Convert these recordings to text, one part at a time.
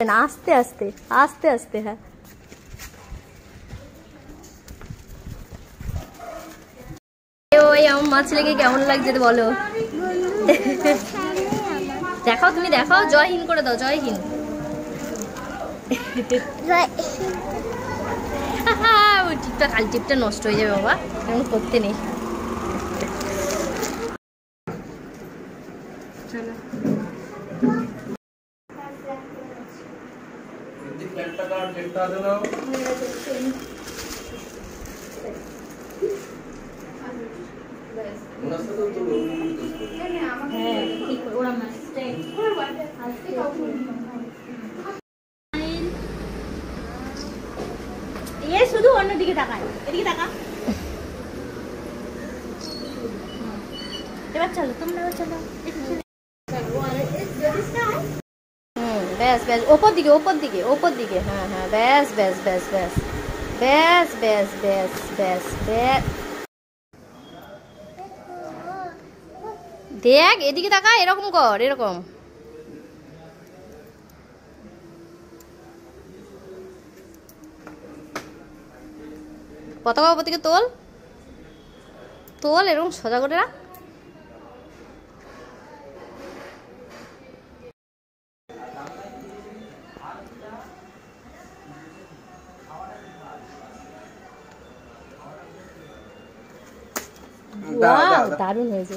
আস্তে আস্তে আস্তে আস্তে। হ্যাঁ ওই আমার মা ছেলেকে কেমন লাগছে বলো। দেখাও তুমি দেখাও, জয় হিন্দ করে দাও, জয় হিন্দ। ওই টিপটা কাল টিপটা নষ্ট হয়ে যাবে বাবা, এমন করতে নেই। ये শুধু অন্যদিকে তাকায়, এদিকে তাকা। এবার চলো তোমরা চলো। ব্যাস ব্যাস, ওপর দিকে ওপর দিকে ওপর দিকে। হ্যাঁ হ্যাঁ ব্যাস ব্যাস ব্যাস ব্যাস ব্যাস ব্যাস ব্যাস ব্যাস ব্যাস। দেখ এদিকে তাকা, এরকম কর, এরকম। পতাকা ওপর দিকে তোল, তোল, এরকম সোজা করে রাখ। দারুণ হয়েছে।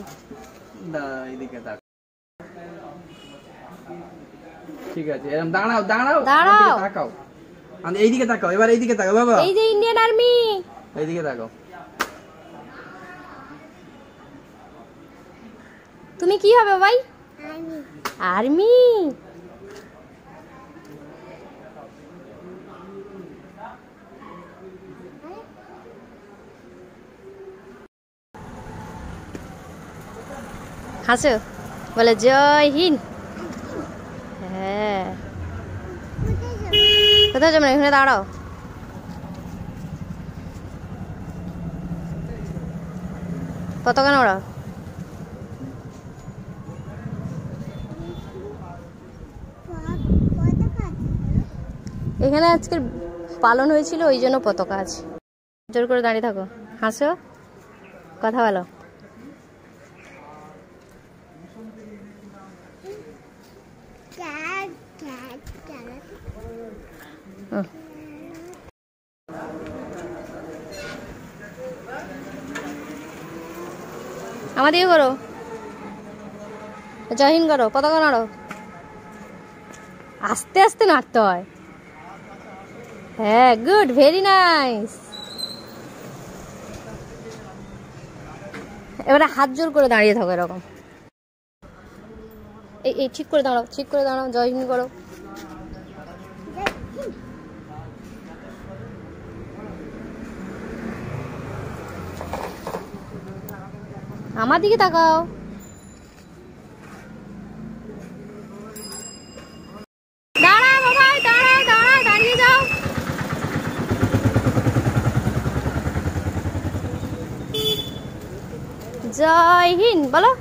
ঠিক আছে, এরকম দাঁড়াও দাঁড়াও দাঁড়াও, তাকাও, এইদিকে তাকাও, এবার এইদিকে তাকাও বাবা, এই যে ইন্ডিয়ান আর্মি, এইদিকে তাকাও। তুমি কি হবে ভাই? আর্মি। হাসো, বলে জয় হিন্দ। হ্যাঁ কোথায় যাবেন? এখানে দাঁড়াও। পতাকা নাড়াও। এখানে আজকে পালন হয়েছিল, ওই জন্য পতাকা আছে। জোর করে দাঁড়িয়ে থাকো, হাসো, কথা বলো। আমাদের করো, জয় হিন্দ করো, পতাকা নাড়ো। আস্তে আস্তে নাড়তে হয়। হ্যাঁ গুড, ভেরি নাইস। এবারে হাত জোর করে দাঁড়িয়ে থাকো এরকম। এই ঠিক করে দাঁড়াও, ঠিক করে দাঁড়াও, জয় হিন্দ করো। আমার দিকে তাকাও। দাঁড়াও বাবা, দাঁড়াও দাঁড়াও, দাঁড়িয়ে যাও। জয় হিন্দ বলো।